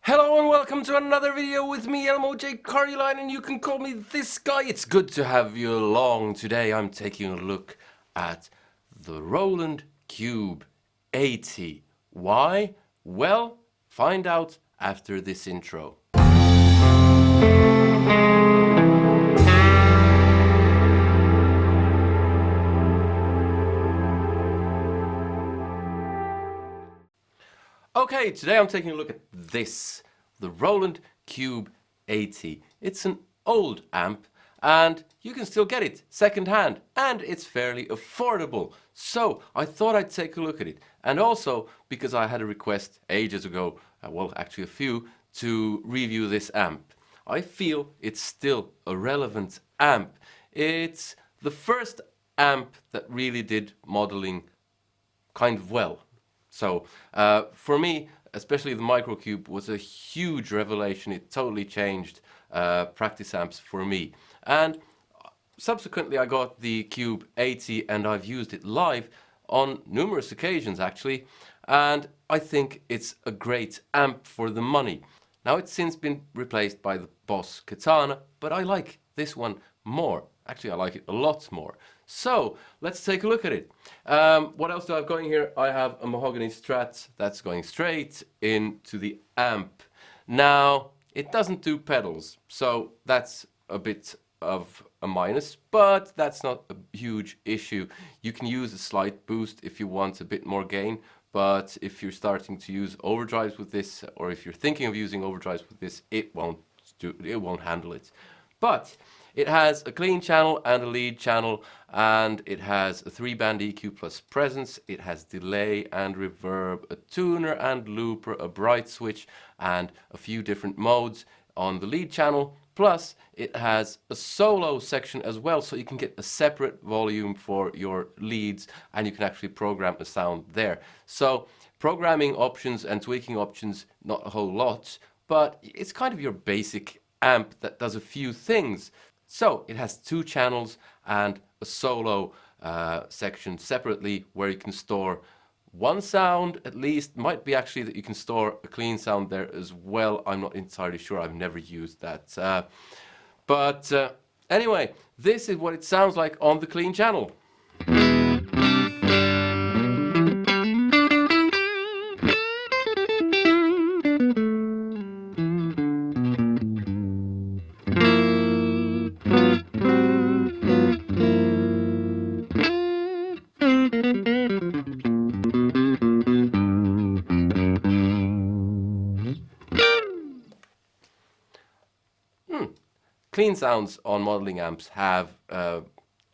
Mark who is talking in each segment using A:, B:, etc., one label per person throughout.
A: Hello and welcome to another video with me, Elmo J. Carlyline, and you can call me this guy. It's good to have you along. Today I'm taking a look at the Roland Cube 80. Why? Well, find out after this intro. Okay, today I'm taking a look at this, the Roland Cube 80. It's an old amp and you can still get it second-hand and it's fairly affordable. So I thought I'd take a look at it. And also because I had a request ages ago, well actually a few, to review this amp. I feel it's still a relevant amp. It's the first amp that really did modeling kind of well. So for me, especially the Micro Cube was a huge revelation. It totally changed practice amps for me. And subsequently I got the Cube 80 and I've used it live on numerous occasions actually. And I think it's a great amp for the money. Now it's since been replaced by the Boss Katana, but I like this one more. Actually, I like it a lot more. So let's take a look at it. What else do I have going here? I have a mahogany Strat that's going straight into the amp. Now, it doesn't do pedals, so that's a bit of a minus, but that's not a huge issue. You can use a slight boost if you want a bit more gain, but if you're starting to use overdrives with this, or if you're thinking of using overdrives with this, it won't handle it. But it has a clean channel and a lead channel, and it has a 3-band EQ plus presence. It has delay and reverb, a tuner and looper, a bright switch, and a few different modes on the lead channel. Plus, it has a solo section as well, so you can get a separate volume for your leads, and you can actually program a sound there. So, programming options and tweaking options, not a whole lot, but it's kind of your basic amp that does a few things. So it has 2 channels and a solo section separately where you can store one sound at least. Might be actually that you can store a clean sound there as well. I'm not entirely sure. I've never used that. But anyway, this is what it sounds like on the clean channel. Clean sounds on modeling amps have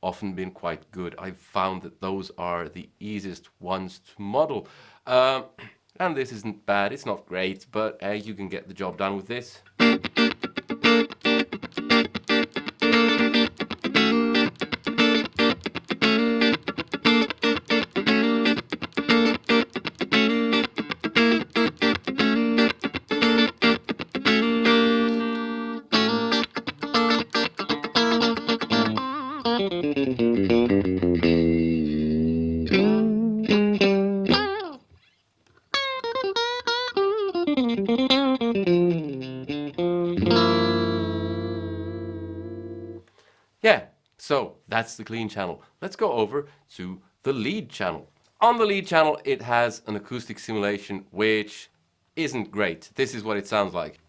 A: often been quite good. I've found that those are the easiest ones to model. And this isn't bad, it's not great, but you can get the job done with this. Yeah, so that's the clean channel. Let's go over to the lead channel. On the lead channel, it has an acoustic simulation which isn't great. This is what it sounds like.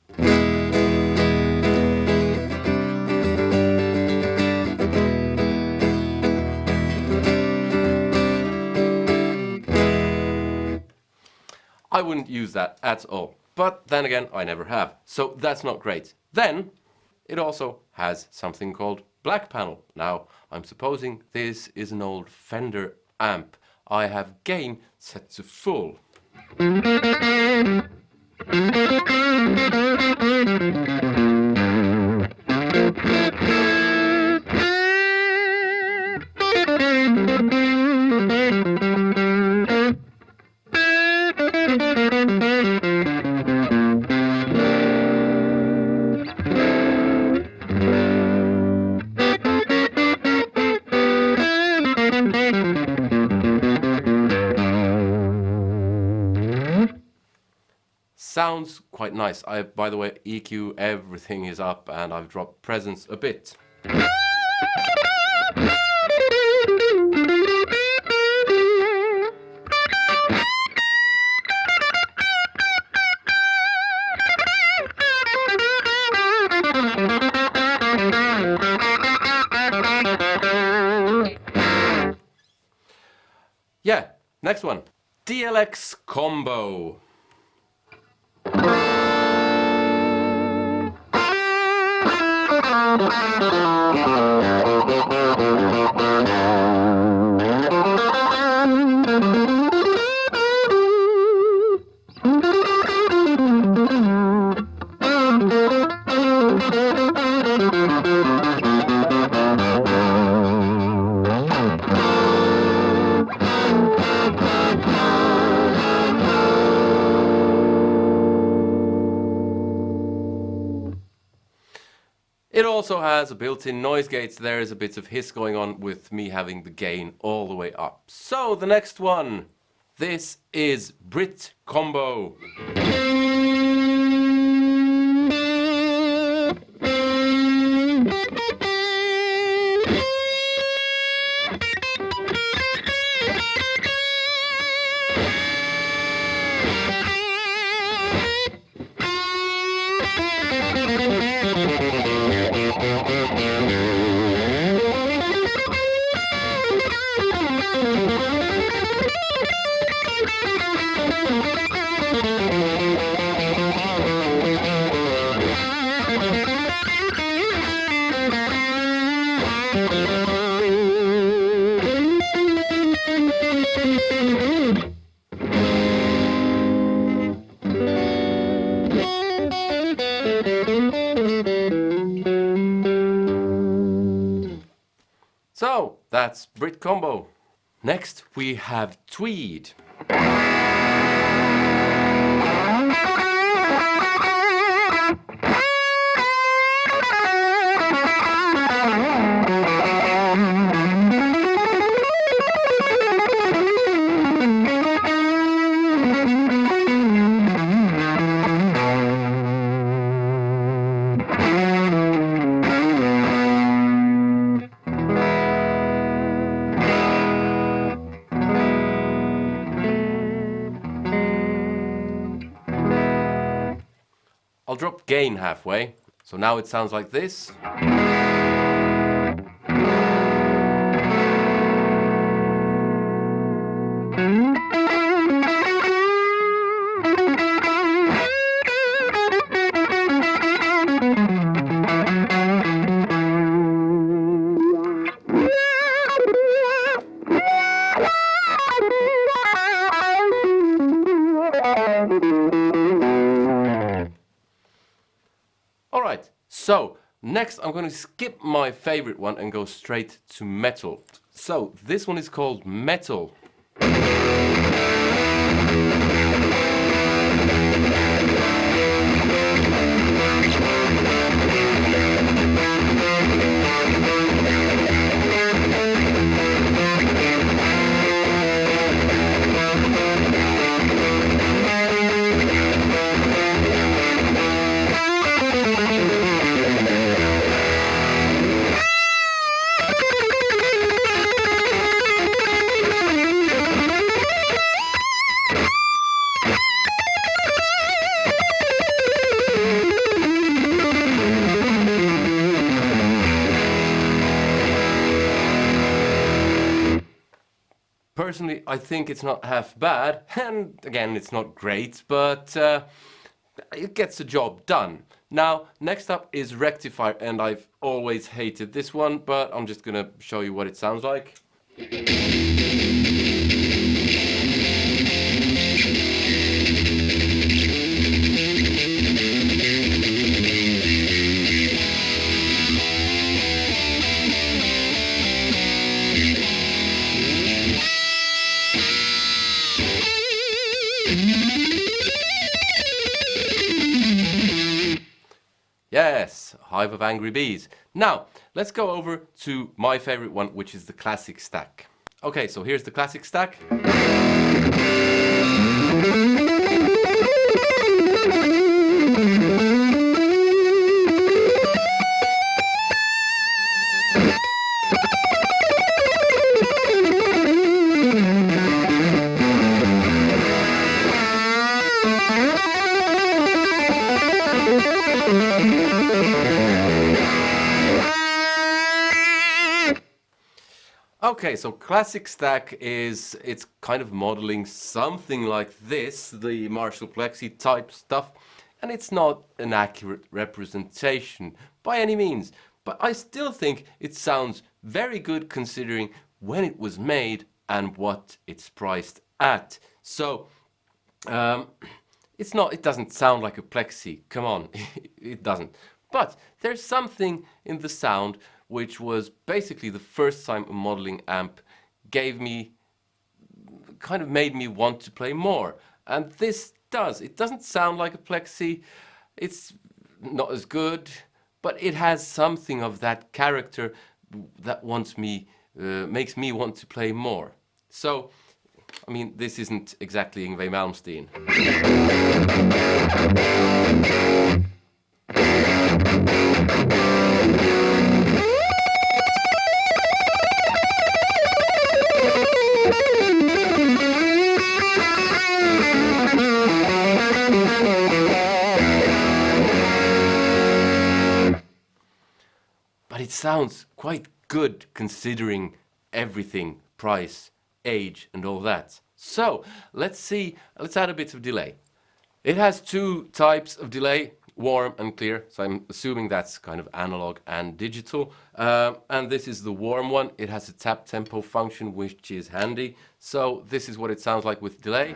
A: I wouldn't use that at all. But then again, I never have. So that's not great. Then it also has something called black panel. Now, I'm supposing this is an old Fender amp. I have gain set to full. Sounds quite nice. By the way, EQ, everything is up, and I've dropped presence a bit. Yeah, next one. DLX combo. It also has a built-in noise gate, so there is a bit of hiss going on with me having the gain all the way up. So the next one, this is Brit combo. So that's Brit combo. Next we have tweed. I'll drop gain halfway, so now it sounds like this. Alright, so next I'm going to skip my favorite one and go straight to metal. So this one is called Metal. Personally, I think it's not half bad, and again, it's not great, but it gets the job done. Now, next up is rectifier, and I've always hated this one, but I'm just gonna show you what it sounds like. Yes, hive of angry bees. Now, let's go over to my favorite one, which is the classic stack. Okay, so here's the classic stack.
B: Thank you.
A: Okay, so classic stack it's kind of modeling something like this, the Marshall Plexi type stuff, and it's not an accurate representation by any means, but I still think it sounds very good considering when it was made and what it's priced at. So it doesn't sound like a Plexi, come on, it doesn't. But there's something in the sound which was basically the first time a modeling amp kind of made me want to play more. And this does. It doesn't sound like a Plexi, it's not as good, but it has something of that character that makes me want to play more. So, I mean, this isn't exactly Yngwie Malmsteen. But it sounds quite good considering everything, price, age and all that. So let's add a bit of delay. It has two types of delay, warm and clear, so I'm assuming that's kind of analog and digital. And this is the warm one. It has a tap tempo function which is handy. So this is what it sounds like with delay.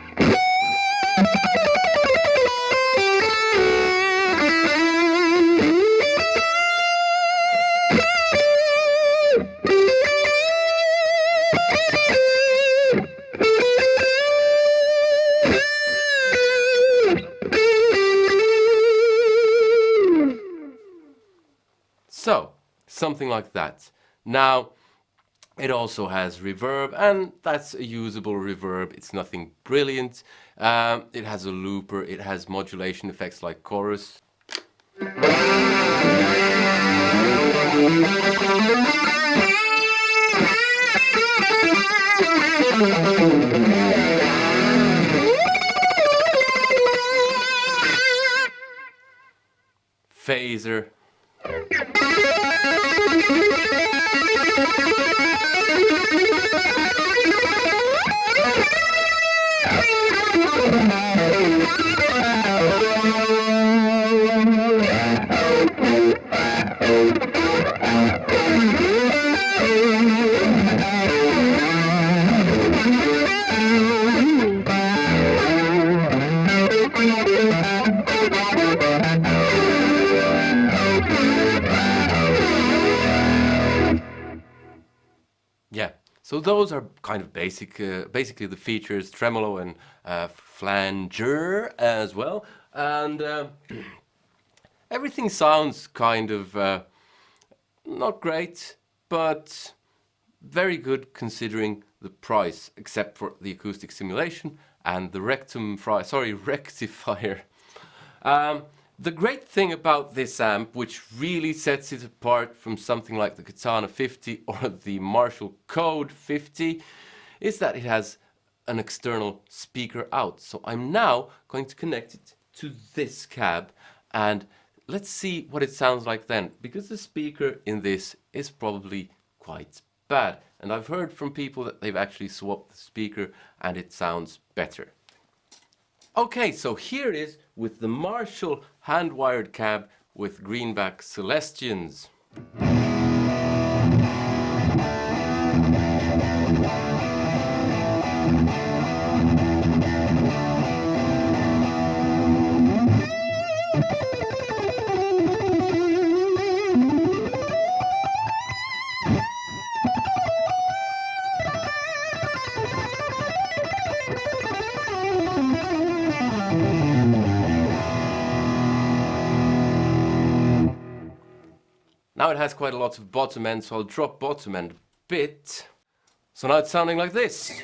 A: So, something like that. Now, it also has reverb, and that's a usable reverb. It's nothing brilliant. It has a looper, it has modulation effects like chorus. Phaser. Yeah, so those are kind of basically the features, tremolo and flanger as well, and everything sounds kind of not great, but very good considering the price, except for the acoustic simulation and the rectifier. The great thing about this amp, which really sets it apart from something like the Katana 50 or the Marshall Code 50, is that it has an external speaker out. So I'm now going to connect it to this cab and let's see what it sounds like then, because the speaker in this is probably quite bad. And I've heard from people that they've actually swapped the speaker and it sounds better. Okay, so here it is with the Marshall hand-wired cab with greenback Celestians. Now it has quite a lot of bottom end, so I'll drop bottom end a bit. So now it's sounding like this.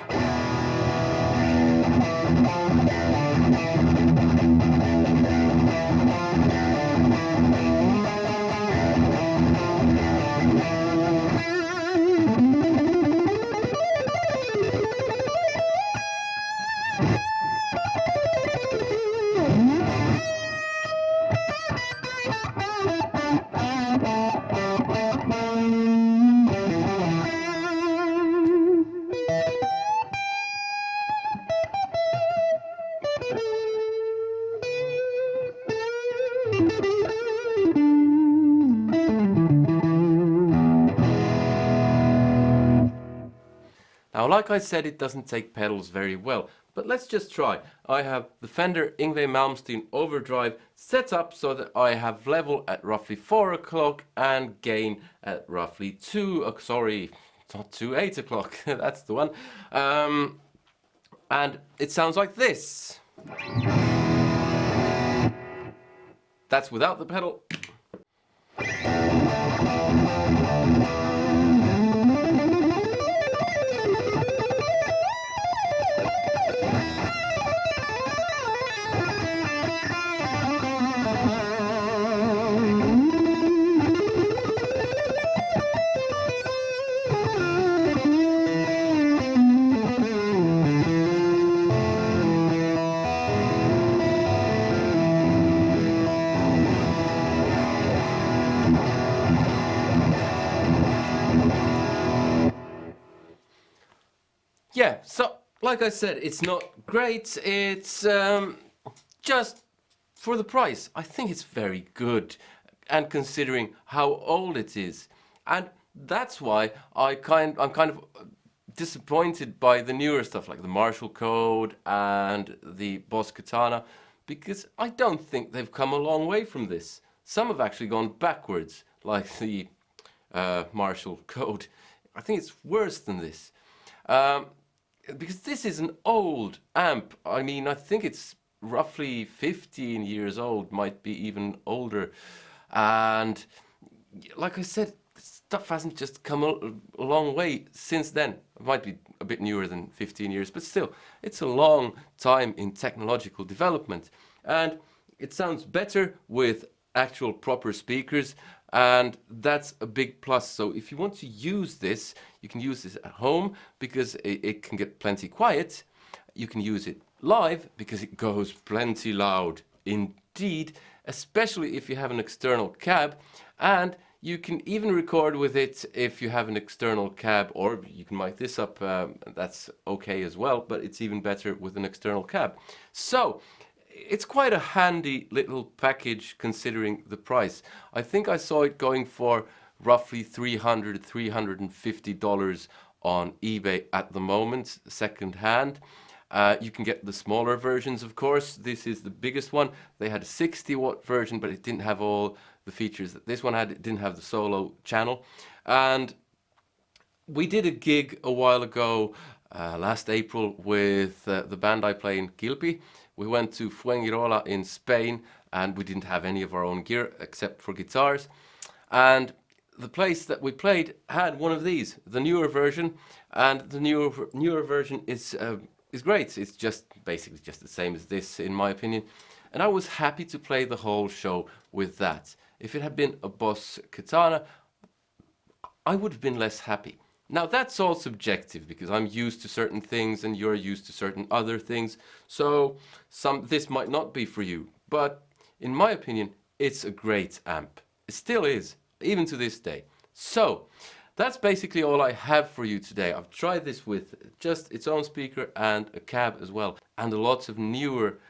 A: Now, like I said, it doesn't take pedals very well, but let's just try. I have the Fender Yngwie Malmsteen Overdrive set up so that I have level at roughly 4 o'clock and gain at roughly 2, sorry, not 2, 8 o'clock, that's the one. And it sounds like this. That's without the pedal. Yeah, so like I said, it's not great. It's just for the price. I think it's very good, and considering how old it is, and that's why I'm kind of disappointed by the newer stuff like the Marshall Code and the Boss Katana, because I don't think they've come a long way from this. Some have actually gone backwards, like the Marshall Code. I think it's worse than this. Because this is an old amp. I mean, I think it's roughly 15 years old, might be even older. And like I said, stuff hasn't just come a long way since then. It might be a bit newer than 15 years, but still, it's a long time in technological development. And it sounds better with actual proper speakers, and that's a big plus. So if you want to use this, you can use this at home because it can get plenty quiet. You can use it live because it goes plenty loud indeed, especially if you have an external cab, and you can even record with it if you have an external cab, or you can mic this up, that's okay as well, but it's even better with an external cab. So it's quite a handy little package considering the price. I think I saw it going for roughly $300, $350 on eBay at the moment, second hand. You can get the smaller versions, of course. This is the biggest one. They had a 60-watt version, but it didn't have all the features that this one had. It didn't have the solo channel. And we did a gig a while ago, last April, with the band I play in Quilpie. We went to Fuengirola in Spain, and we didn't have any of our own gear except for guitars. And the place that we played had one of these, the newer version, and the newer version is great. It's just basically just the same as this, in my opinion. And I was happy to play the whole show with that. If it had been a Boss Katana, I would have been less happy. Now that's all subjective because I'm used to certain things and you're used to certain other things. So this might not be for you, but in my opinion, it's a great amp. It still is, even to this day. So that's basically all I have for you today. I've tried this with just its own speaker and a cab as well. And lots of newer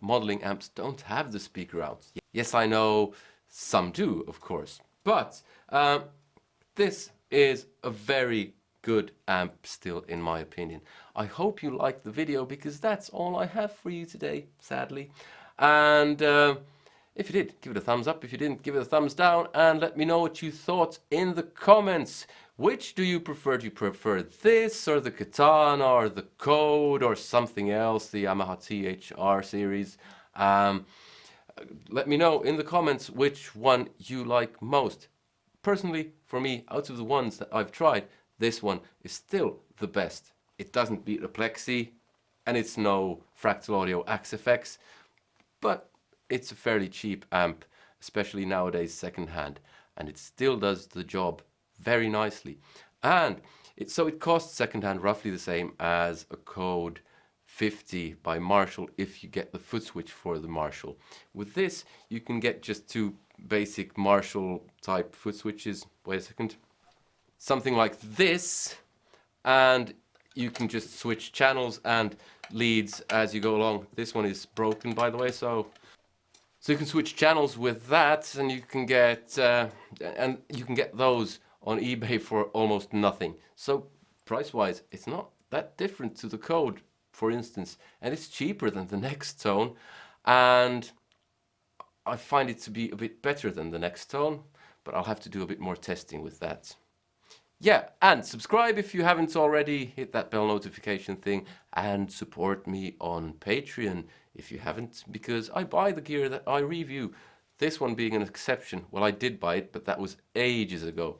A: modeling amps don't have the speaker out. Yes, I know some do, of course, but this is a very good amp still, in my opinion. I hope you liked the video because that's all I have for you today, sadly. And if you did, give it a thumbs up. If you didn't, give it a thumbs down, and let me know what you thought in the comments. Which do you prefer? Do you prefer this or the Katana or the Code or something else, the Yamaha THR series? Let me know in the comments which one you like most. Personally, for me, out of the ones that I've tried, this one is still the best. It doesn't beat a Plexi, and it's no Fractal Audio Axe FX, but it's a fairly cheap amp, especially nowadays second-hand, and it still does the job very nicely. And so it costs second-hand roughly the same as a Code 50 by Marshall if you get the foot switch for the Marshall. With this, you can get just two basic Marshall type foot switches. Wait a second. Something like this, and you can just switch channels and leads as you go along. This one is broken, by the way, so you can switch channels with that, and you can get those on eBay for almost nothing. So price-wise, it's not that different to the Code, for instance, and it's cheaper than the Nextone, and I find it to be a bit better than the Nextone, but I'll have to do a bit more testing with that. Yeah, and subscribe if you haven't already, hit that bell notification thing, and support me on Patreon if you haven't, because I buy the gear that I review. This one being an exception. Well, I did buy it, but that was ages ago.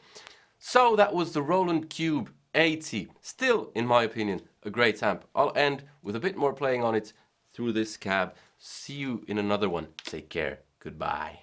A: So that was the Roland Cube 80. Still, in my opinion, a great amp. I'll end with a bit more playing on it through this cab. See you in another one. Take care. Goodbye.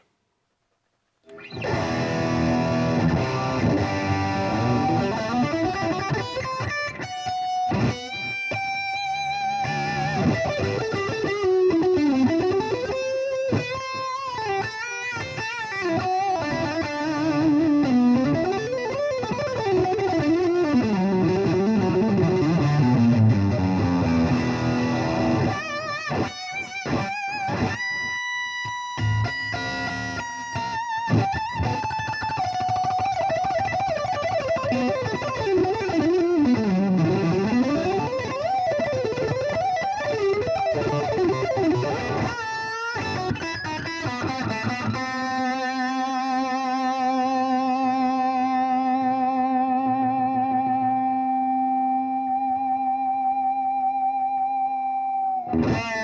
A: Yeah.